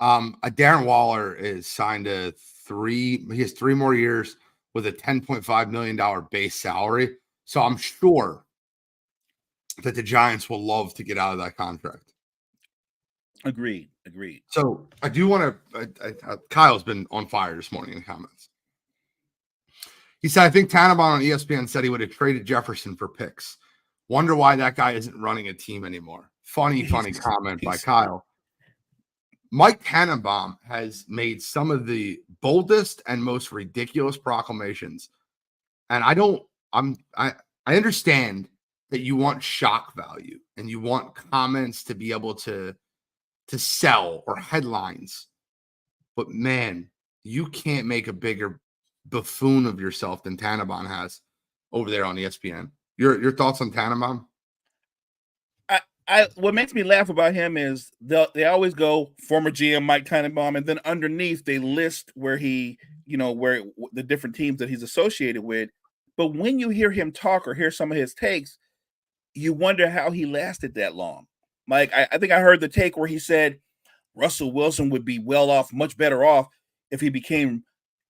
Darren Waller is signed to he has 3 more years with a $10.5 million base salary. So I'm sure that the Giants will love to get out of that contract. Agreed. So I do want to, Kyle's been on fire this morning in the comments. He said, I think Tannenbaum on ESPN said he would have traded Jefferson for picks. Wonder why that guy isn't running a team anymore. Funny comment by Kyle. Mike Tannenbaum has made some of the boldest and most ridiculous proclamations. And I understand that you want shock value and you want comments to be able to sell or headlines. But man, you can't make a bigger buffoon of yourself than Tannenbaum has over there on ESPN. Your thoughts on Tannenbaum? What makes me laugh about him is they always go former GM Mike Tannenbaum, and then underneath they list where where the different teams that he's associated with. But when you hear him talk or hear some of his takes, you wonder how he lasted that long. Like I think I heard the take where he said Russell Wilson would be much better off if he became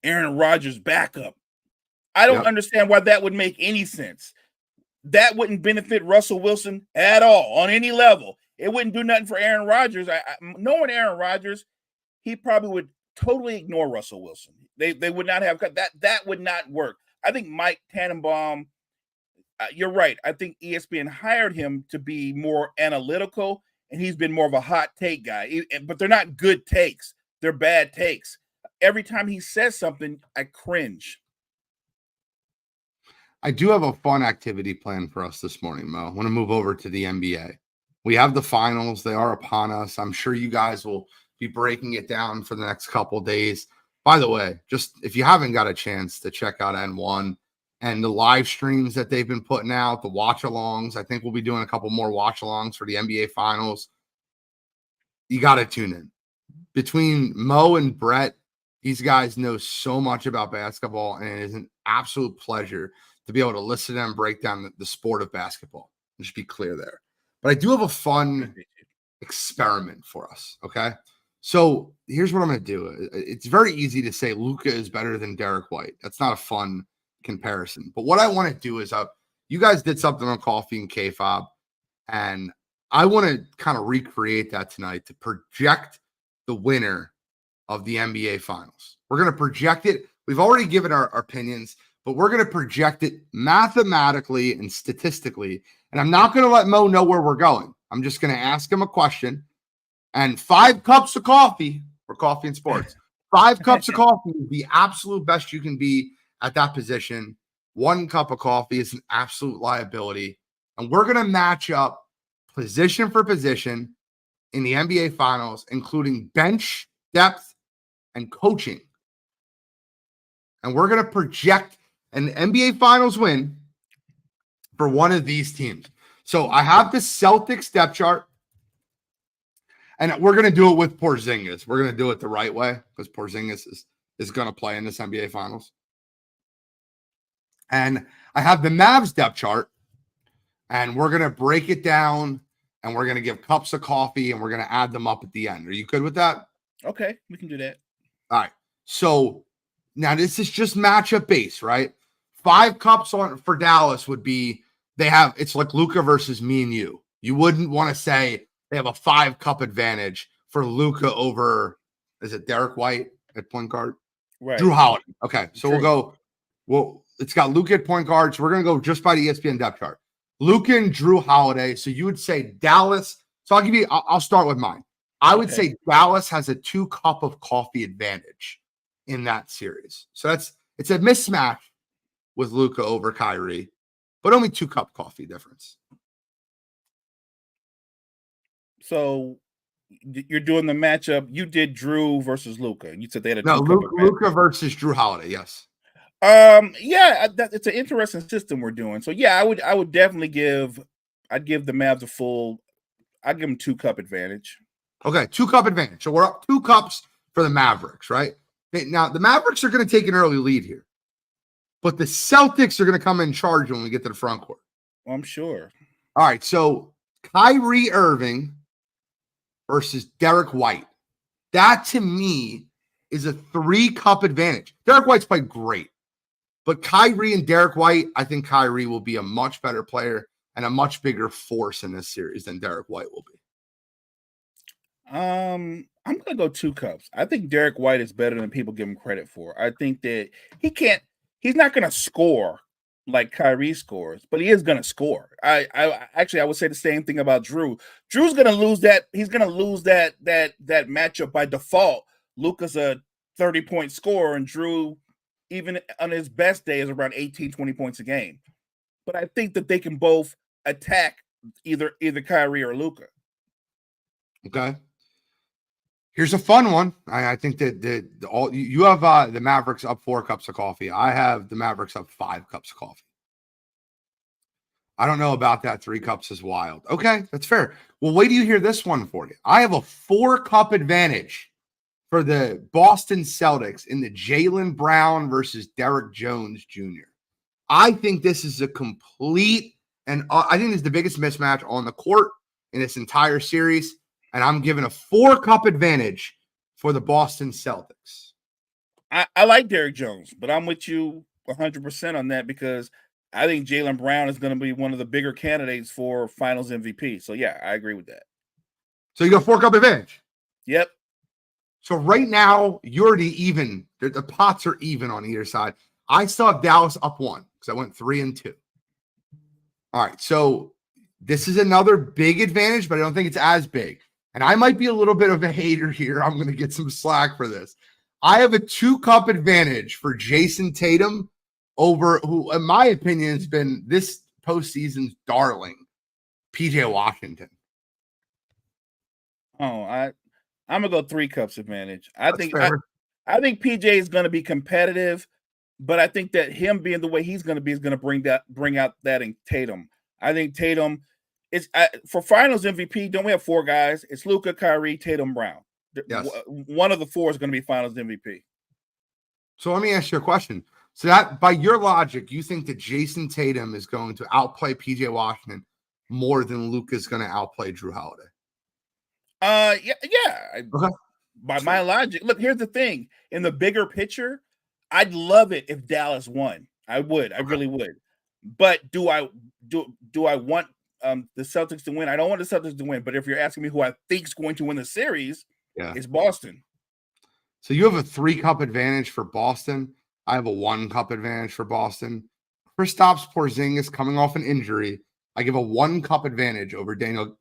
Aaron Rodgers' backup. I don't understand why that would make any sense. That wouldn't benefit Russell Wilson at all on any level. It wouldn't do nothing for Aaron Rodgers. Knowing Aaron Rodgers, he probably would totally ignore Russell Wilson. They would not have that would not work. I think Mike Tannenbaum, you're right. I think ESPN hired him to be more analytical, and he's been more of a hot take guy. But they're not good takes. They're bad takes. Every time he says something, I cringe. I do have a fun activity planned for us this morning, Mo. I want to move over to the NBA. We have the finals. They are upon us. I'm sure you guys will be breaking it down for the next couple of days. By the way, just if you haven't got a chance to check out N1 and the live streams that they've been putting out, the watch-alongs, I think we'll be doing a couple more watch-alongs for the NBA finals. You got to tune in. Between Mo and Brett, these guys know so much about basketball, and it is an absolute pleasure to be able to listen to them break down the sport of basketball. Just be clear there. But I do have a fun experiment for us, okay? So here's what I'm going to do. It's very easy to say Luka is better than Derek White. That's not a fun comparison. But what I want to do is you guys did something on Coffee and K-Fob, and I want to kind of recreate that tonight to project the winner of the NBA Finals. We're going to project it. We've already given our opinions, but we're going to project it mathematically and statistically. And I'm not going to let Mo know where we're going. I'm just going to ask him a question. And 5 cups of coffee for Coffee and Sports. 5 cups of coffee is the absolute best you can be at that position. 1 cup of coffee is an absolute liability. And we're going to match up position for position in the NBA Finals, including bench depth and coaching. And we're going to project an NBA Finals win for one of these teams. So I have the Celtics depth chart, and we're going to do it with Porzingis. We're going to do it the right way because Porzingis is going to play in this NBA Finals. And I have the Mavs depth chart, and we're going to break it down, and we're going to give cups of coffee, and we're going to add them up at the end. Are you good with that? Okay, we can do that. All right. So now this is just matchup base, right? 5 cups for Dallas would be it's like Luka versus me and you. You wouldn't want to say they have a 5-cup advantage for Luka over, is it Derek White at point guard? Right. Drew Holiday. Okay. So it's got Luka at point guard. So we're going to go just by the ESPN depth chart. Luka and Drew Holiday. So you would say Dallas. So I'll start with mine. I would say Dallas has a 2-cup of coffee advantage in that series. So it's a mismatch with Luka over Kyrie, but only 2-cup coffee difference. So you're doing the matchup. You did Drew versus Luka. You said they had a Luka versus Drew Holiday. Yes. It's an interesting system we're doing. So yeah, I would definitely I'd give the Mavs I'd give them 2-cup advantage. Okay, 2-cup advantage. So we're up 2 cups for the Mavericks, right? Now the Mavericks are going to take an early lead here, but the Celtics are going to come in charge when we get to the front court. Well, I'm sure. All right, so Kyrie Irving versus Derek White. That to me is a 3-cup advantage. Derek White's played great, but Kyrie and Derek White, I think Kyrie will be a much better player and a much bigger force in this series than Derek White will be. I'm gonna go 2 cups. I think Derek White is better than people give him credit for. I think that he's not gonna score like Kyrie scores, but he is gonna score. I would say the same thing about Drew. Drew's gonna lose that. He's gonna lose that matchup by default. Luka's a 30-point scorer, and Drew, even on his best day, is around 18, 20 points a game. But I think that they can both attack either Kyrie or Luka. Okay. Here's a fun one. I think that you have the Mavericks up 4 cups of coffee. I have the Mavericks up 5 cups of coffee. I don't know about that. 3 cups is wild. Okay, that's fair. Well, wait till you hear this one for you. I have a 4-cup advantage for the Boston Celtics in the Jaylen Brown versus Derek Jones Jr. I think this is a complete, and I think this is the biggest mismatch on the court in this entire series. And I'm giving a 4-cup advantage for the Boston Celtics. I like Derek Jones, but I'm with you 100% on that because I think Jaylen Brown is going to be one of the bigger candidates for Finals MVP. So, yeah, I agree with that. So you got 4-cup advantage? Yep. So right now, you're already even. The pots are even on either side. I still have Dallas up 1 because I went 3-2. All right, so this is another big advantage, but I don't think it's as big. And I might be a little bit of a hater here. I'm going to get some slack for this. I have a 2-cup advantage for Jason Tatum over who, in my opinion, has been this postseason's darling, PJ Washington. Oh, I'm going to go 3 cups advantage. I think PJ is going to be competitive, but I think that him being the way he's going to be is going to bring out that in Tatum. I think Tatum is for Finals MVP. Don't we have 4 guys? It's Luka, Kyrie, Tatum, Brown. Yes. One of the 4 is going to be Finals MVP. So let me ask you a question. So that by your logic, you think that Jason Tatum is going to outplay PJ Washington more than Luka is going to outplay Drew Holiday? Yeah. Okay. By my logic, look, here's the thing. In the bigger picture, I'd love it if Dallas won. I would. I really would. But do I want the Celtics to win? I don't want the Celtics to win. But if you're asking me who I think is going to win the series, it's Boston. So you have a 3-cup advantage for Boston. I have a 1-cup advantage for Boston. Kristaps Porzingis coming off an injury. I give a 1-cup advantage over Daniel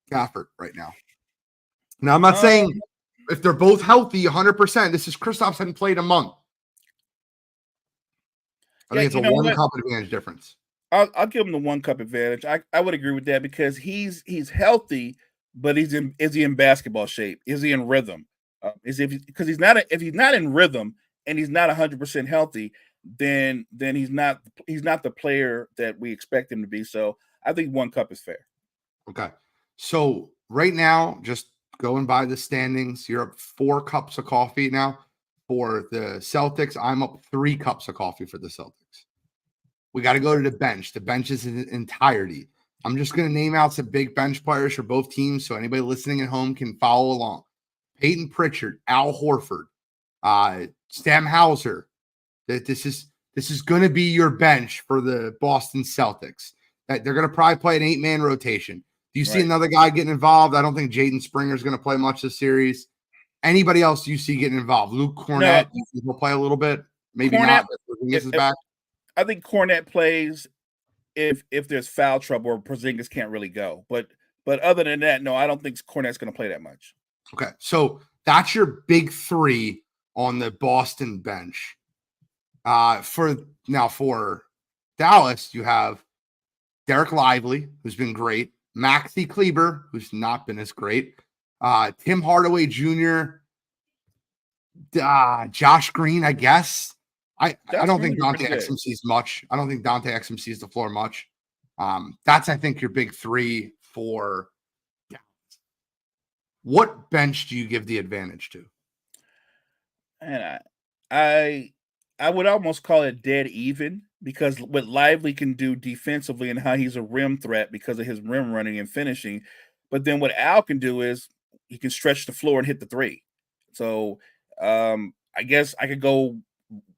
Gafford right now. Now, I'm not saying if they're both healthy 100%. This is Kristaps hadn't played a month. I think it's a 1-cup advantage difference. I'll give him the 1-cup advantage. I would agree with that because he's healthy, but is he in basketball shape? Is he in rhythm? Because if he's not in rhythm and he's not 100% healthy, then he's not the player that we expect him to be. So I think 1 cup is fair. Okay. So right now, just going by the standings, you're up 4 cups of coffee now for the Celtics. I'm up 3 cups of coffee for the Celtics. We got to go to the bench. The bench is in entirety. I'm just going to name out some big bench players for both teams so anybody listening at home can follow along. Peyton Pritchard, Al Horford, Sam Hauser. This is going to be your bench for the Boston Celtics. That they're going to probably play an 8-man rotation. Do you see another guy getting involved? I don't think Jaden Springer is going to play much this series. Anybody else you see getting involved? Luke Cornett, no. Will play a little bit. Maybe Cornett, not. Porzingis is back. I think Cornett plays if there's foul trouble or Porzingis can't really go. But other than that, no, I don't think Cornett's going to play that much. Okay, so that's your big 3 on the Boston bench. For Dallas, you have Derek Lively, who's been great. Maxi Kleber, who's not been as great. Tim Hardaway Jr., Josh Green, I guess. I don't think Dante Exum sees much. I don't think Dante Exum sees the floor much. That's, I think, your big 3 for Dallas. What bench do you give the advantage to? And I would almost call it dead even, because what Lively can do defensively and how he's a rim threat because of his rim running and finishing. But then what Al can do is he can stretch the floor and hit the 3. So I guess I could go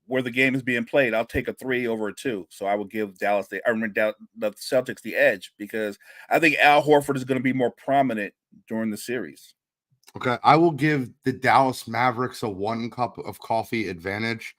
where the game is being played. I'll take a 3 over a 2. So I would give the Celtics the edge, because I think Al Horford is going to be more prominent during the series. Okay. I will give the Dallas Mavericks a 1 cup of coffee advantage.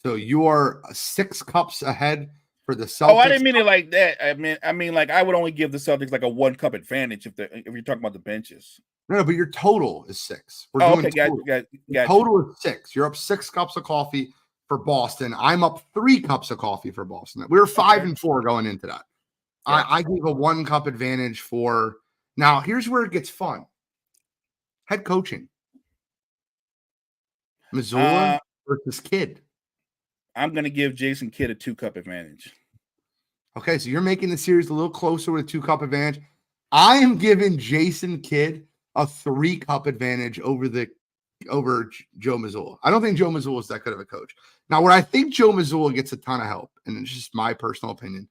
So you are 6 cups ahead for the Celtics. Oh, I didn't mean it like that. I mean like I would only give the Celtics like a 1 cup advantage if you're talking about the benches. No, but your total is 6. We're doing total. Got total is 6. You're up 6 cups of coffee for Boston. I'm up 3 cups of coffee for Boston. We were 5-4 going into that. Yeah. I gave a 1 cup advantage for. Now, here's where it gets fun. Head coaching. Mazzulla versus Kidd. I'm going to give Jason Kidd a 2 cup advantage. Okay, so you're making the series a little closer with a 2 cup advantage. I am giving Jason Kidd a 3 cup advantage over Joe Mazzulla. I don't think Joe Mazzulla is that good of a coach. Now, where I think Joe Mazzulla gets a ton of help, and it's just my personal opinion,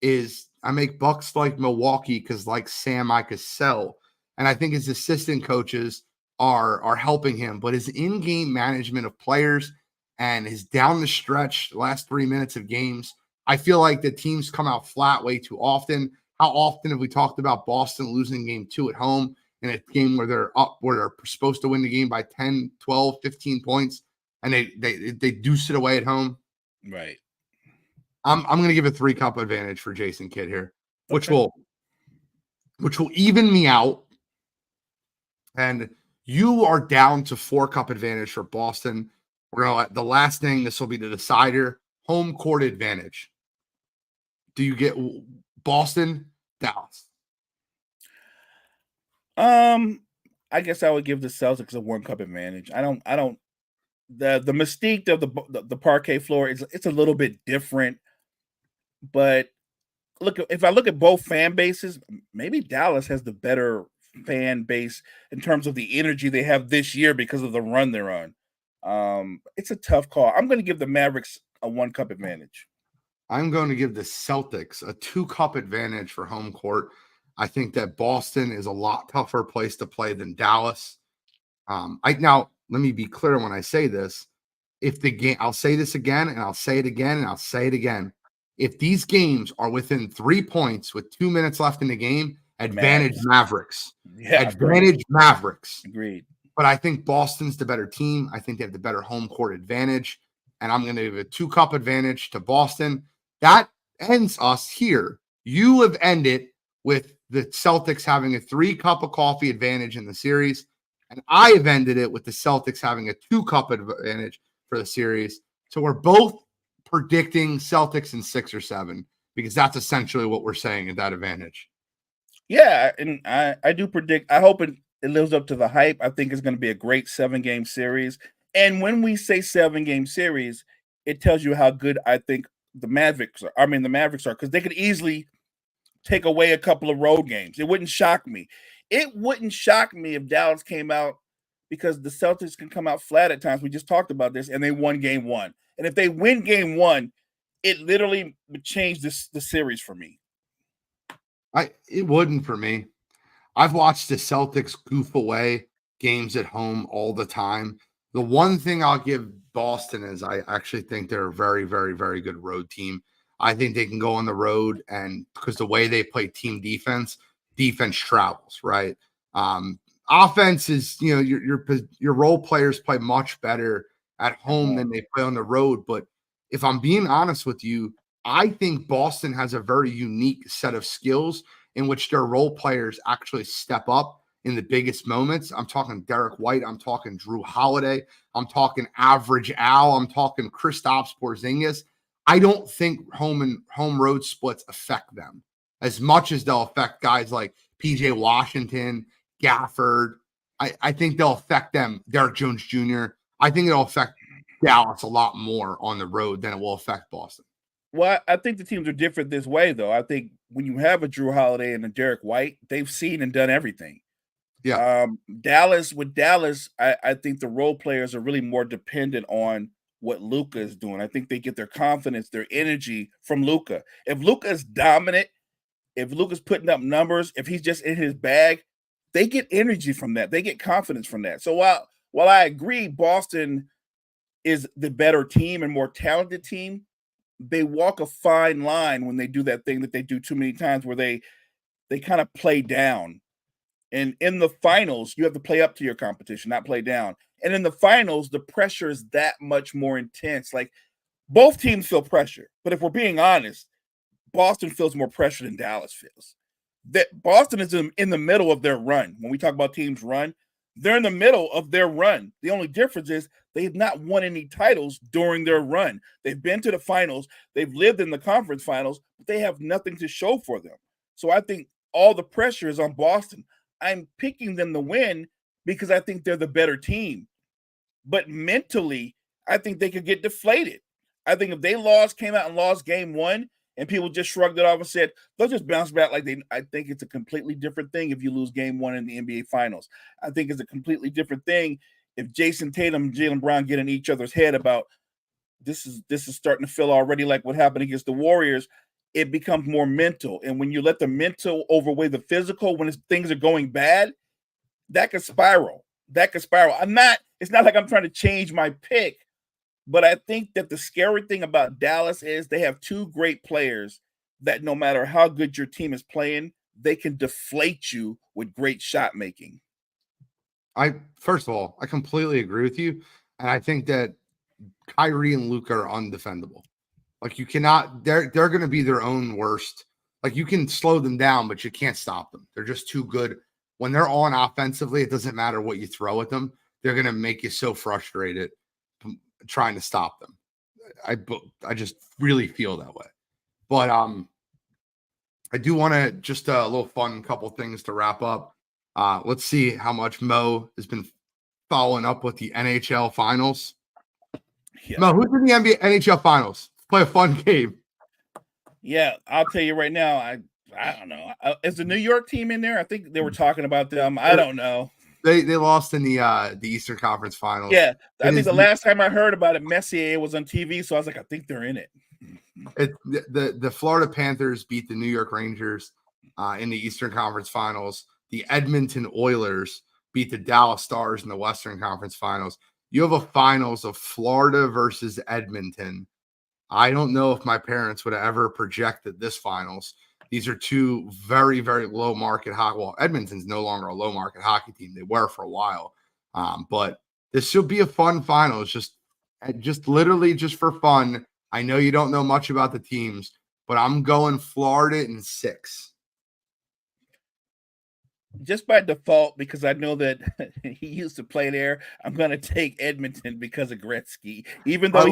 is I make Bucks like Milwaukee because like Sam I could sell. And I think his assistant coaches are helping him. But his in-game management of players and his down the stretch, last 3 minutes of games, I feel like the teams come out flat way too often. How often have we talked about Boston losing game 2 at home in a game where they're supposed to win the game by 10, 12, 15 points, and they deuce it away at home? Right. I'm going to give a 3 cup advantage for Jason Kidd here, which will even me out. And you are down to 4 cup advantage for Boston. We're going to the last thing. This will be the decider. Home court advantage. Do you get Boston, Dallas? I guess I would give the Celtics a 1 cup advantage. I don't. The mystique of the parquet floor it's a little bit different, but if I look at both fan bases, maybe Dallas has the better fan base in terms of the energy they have this year because of the run they're on. It's a tough call. I'm going to give the Mavericks a 1 cup advantage. I'm going to give the Celtics a 2 cup advantage for home court. I think that Boston is a lot tougher place to play than Dallas. Now, let me be clear when I say this. If the game, I'll say this again, and I'll say it again, and I'll say it again. If these games are within 3 points with 2 minutes left in the game, advantage Mavericks. Yeah, advantage Mavericks. Agreed. But I think Boston's the better team. I think they have the better home court advantage. And I'm going to give a 2 cup advantage to Boston. That ends us here. You have ended with the Celtics having a 3 cup of coffee advantage in the series. And I have ended it with the Celtics having a 2 cup advantage for the series. So we're both predicting Celtics in 6 or 7, because that's essentially what we're saying at that advantage. Yeah, and I do predict. I hope it lives up to the hype. I think it's going to be a great 7-game series. And when we say 7-game series, it tells you how good I think the Mavericks are. I mean, the Mavericks are, because they could easily take away a couple of road games. It wouldn't shock me. It wouldn't shock me if Dallas came out, because the Celtics can come out flat at times. We just talked about this, and they won game one. And if they win game one, it literally would change the series for me. It wouldn't for me. I've watched the Celtics goof away games at home all the time. The one thing I'll give Boston is I actually think they're a very, very, very good road team. I think they can go on the road, and because the way they play team defense travels, right? Offense is, your role players play much better at home than they play on the road. But if I'm being honest with you, I think Boston has a very unique set of skills in which their role players actually step up in the biggest moments. I'm talking Derek White. I'm talking Drew Holiday. I'm talking Average Al. I'm talking Kristaps Porzingis. I don't think home road splits affect them as much as they'll affect guys like PJ Washington, Gafford. I think they'll affect them. Derek Jones Jr. I think it'll affect Dallas a lot more on the road than it will affect Boston. Well, I think the teams are different this way, though. I think when you have a Drew Holiday and a Derek White, they've seen and done everything. Yeah. Dallas, I think the role players are really more dependent on what Luka is doing. I think they get their confidence, their energy from Luka. If Luka is dominant, if Luka's putting up numbers, if he's just in his bag, they get energy from that. They get confidence from that. So while I agree Boston is the better team and more talented team, they walk a fine line when they do that thing that they do too many times, where they kind of play down. And in the finals, you have to play up to your competition, not play down. And in the finals, the pressure is that much more intense. Like, both teams feel pressure. But if we're being honest, Boston feels more pressure than Dallas feels. That Boston is in the middle of their run. When we talk about teams run, they're in the middle of their run. The only difference is they have not won any titles during their run. They've been to the finals. They've lived in the conference finals, but they have nothing to show for them. So I think all the pressure is on Boston. I'm picking them to win because I think they're the better team. But mentally, I think they could get deflated. I think if they came out and lost game one, and people just shrugged it off and said, they'll just bounce back I think it's a completely different thing if you lose game one in the NBA Finals. I think it's a completely different thing if Jason Tatum and Jaylen Brown get in each other's head about this is starting to feel already like what happened against the Warriors. It becomes more mental. And when you let the mental overweigh the physical, when things are going bad, that could spiral. It's not like I'm trying to change my pick, but I think that the scary thing about Dallas is they have two great players that no matter how good your team is playing, they can deflate you with great shot making. First of all, I completely agree with you. And I think that Kyrie and Luka are undefendable. Like, you cannot, they're going to be their own worst. Like, you can slow them down, but you can't stop them. They're just too good. When they're on offensively, it doesn't matter what you throw at them. They're going to make you so frustrated trying to stop them. I just really feel that way. But I do want to just a little fun couple things to wrap up. Let's see how much Mo has been following up with the NHL finals. Yeah. Mo, who's in the NHL finals? Play a fun game. Yeah, I'll tell you right now. I don't know. Is the New York team in there? I think they were talking about them. I don't know. They lost in the Eastern Conference Finals. Yeah, I think the last time I heard about it, Messier was on TV, so I was like, I think they're in it. The Florida Panthers beat the New York Rangers in the Eastern Conference Finals. The Edmonton Oilers beat the Dallas Stars in the Western Conference Finals. You have a finals of Florida versus Edmonton. I don't know if my parents would have ever projected this finals. These are two very, very low market hockey. Well, Edmonton's no longer a low market hockey team. They were for a while. But this should be a fun final. It's just literally just for fun. I know you don't know much about the teams, but I'm going Florida in 6. Just by default, because I know that he used to play there, I'm going to take Edmonton because of Gretzky, even though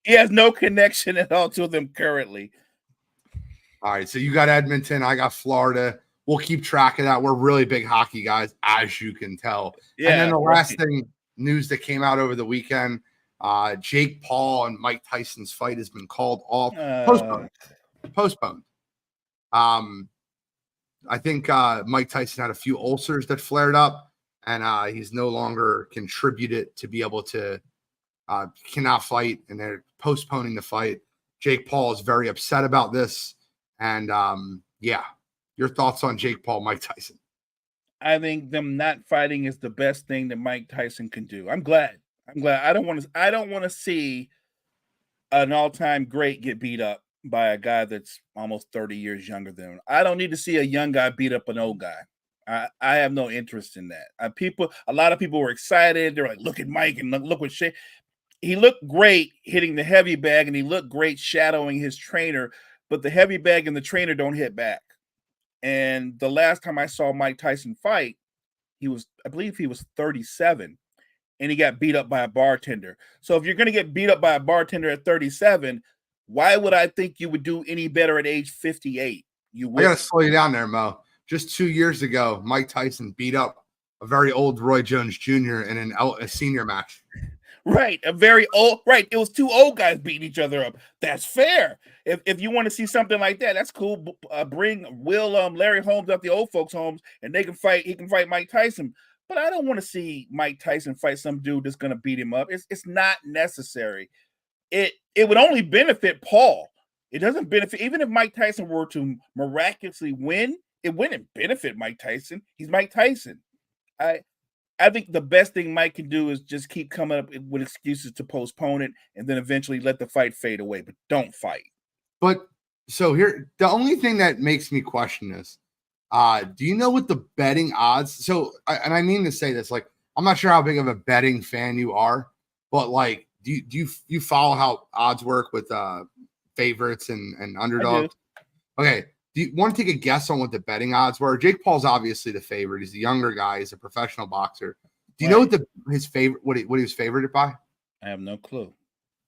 he has no connection at all to them currently. All right, so you got Edmonton, I got Florida. We'll keep track of that. We're really big hockey guys, as you can tell. Yeah, and then the last thing, news that came out over the weekend, Jake Paul and Mike Tyson's fight has been called off, postponed. I think Mike Tyson had a few ulcers that flared up, and he's no longer contributed to be able to cannot fight, and they're postponing the fight. Jake Paul is very upset about this, and yeah, your thoughts on Jake Paul, Mike Tyson? I think them not fighting is the best thing that Mike Tyson can do. I'm glad. I don't want to see an all-time great get beat up by a guy that's almost 30 years younger than him. I don't need to see a young guy beat up an old guy. I have no interest in that. A lot of people were excited. They're like, look at Mike and look what shit. He looked great hitting the heavy bag, and he looked great shadowing his trainer, but the heavy bag and the trainer don't hit back. And the last time I saw Mike Tyson fight, I believe he was 37, and he got beat up by a bartender. So if you're going to get beat up by a bartender at 37, why would I think you would do any better at age 58? You would. I got to slow you down there, Mo. Just 2 years ago, Mike Tyson beat up a very old Roy Jones Jr. in a senior match. Right, a very old. Right, it was two old guys beating each other up. That's fair. If you want to see something like that, that's cool. Bring Larry Holmes up the old folks' homes, and they can fight. He can fight Mike Tyson. But I don't want to see Mike Tyson fight some dude that's going to beat him up. It's not necessary. It would only benefit Paul. It doesn't benefit. Even if Mike Tyson were to miraculously win, it wouldn't benefit Mike Tyson. He's Mike Tyson. I think the best thing Mike can do is just keep coming up with excuses to postpone it, and then eventually let the fight fade away. But don't fight. But so here, the only thing that makes me question this, do you know what the betting odds? So, and I mean to say this, like, I'm not sure how big of a betting fan you are, but like, do you follow how odds work with favorites and underdogs? Okay. Do you want to take a guess on what the betting odds were? Jake Paul's obviously the favorite. He's the younger guy. He's a professional boxer. Do you know what his favorite what he was favored by? I have no clue.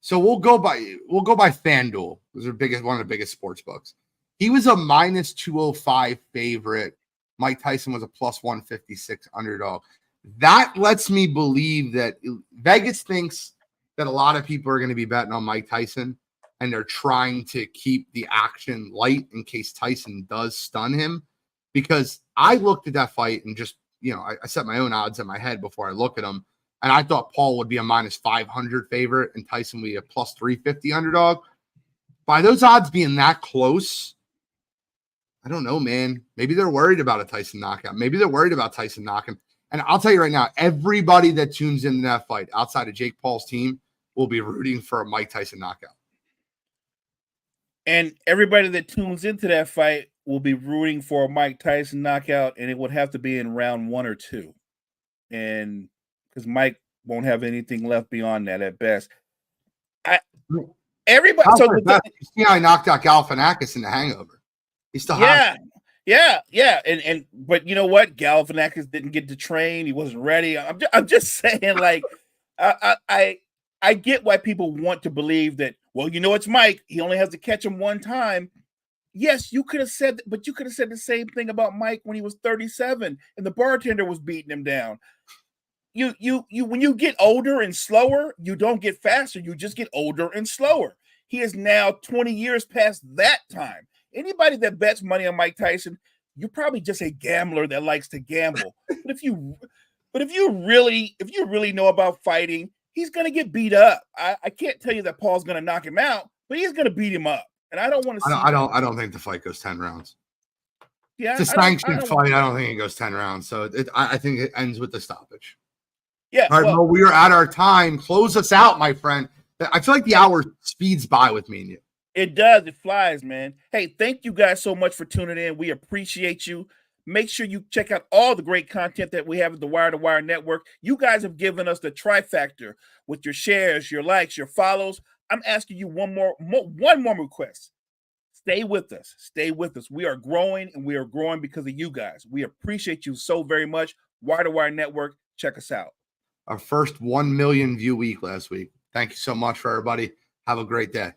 So we'll go by FanDuel. Those are one of the biggest sports books. He was a minus 205 favorite. Mike Tyson was a plus 156 underdog. That lets me believe that Vegas thinks that a lot of people are going to be betting on Mike Tyson, and they're trying to keep the action light in case Tyson does stun him. Because I looked at that fight and just, I set my own odds in my head before I look at them. And I thought Paul would be a minus 500 favorite and Tyson would be a plus 350 underdog. By those odds being that close, I don't know, man. Maybe they're worried about a Tyson knockout. Maybe they're worried about Tyson knocking. And I'll tell you right now, everybody that tunes into that fight outside of Jake Paul's team will be rooting for a Mike Tyson knockout. And everybody that tunes into that fight will be rooting for a Mike Tyson knockout, and it would have to be in round 1 or 2. And because Mike won't have anything left beyond that at best. Everybody. You see how I knocked out Galifianakis in The Hangover. He still has it. Yeah. And but you know what? Galifianakis didn't get to train. He wasn't ready. I'm just saying, like, I get why people want to believe that, well, it's Mike. He only has to catch him one time. Yes, you could have said that, but you could have said the same thing about Mike when he was 37 and the bartender was beating him down. You when you get older and slower, you don't get faster. You just get older and slower. He is now 20 years past that time. Anybody that bets money on Mike Tyson, you're probably just a gambler that likes to gamble. But if you really know about fighting, he's going to get beat up. I can't tell you that Paul's going to knock him out, but he's going to beat him up. And I don't want to see I don't think the fight goes 10 rounds. Yeah. It's a sanctioned fight. I don't think it goes 10 rounds. So I think it ends with the stoppage. Yeah. All right, Mo, we are at our time. Close us out, my friend. I feel like the hour speeds by with me and you. It does. It flies, man. Hey, thank you guys so much for tuning in. We appreciate you. Make sure you check out all the great content that we have at the Wire to Wire Network. You guys have given us the trifecta with your shares, your likes, your follows. I'm asking you one more request. Stay with us. Stay with us. We are growing, and we are growing because of you guys. We appreciate you so very much. Wire to Wire Network. Check us out. Our first 1 million view week last week. Thank you so much for everybody. Have a great day.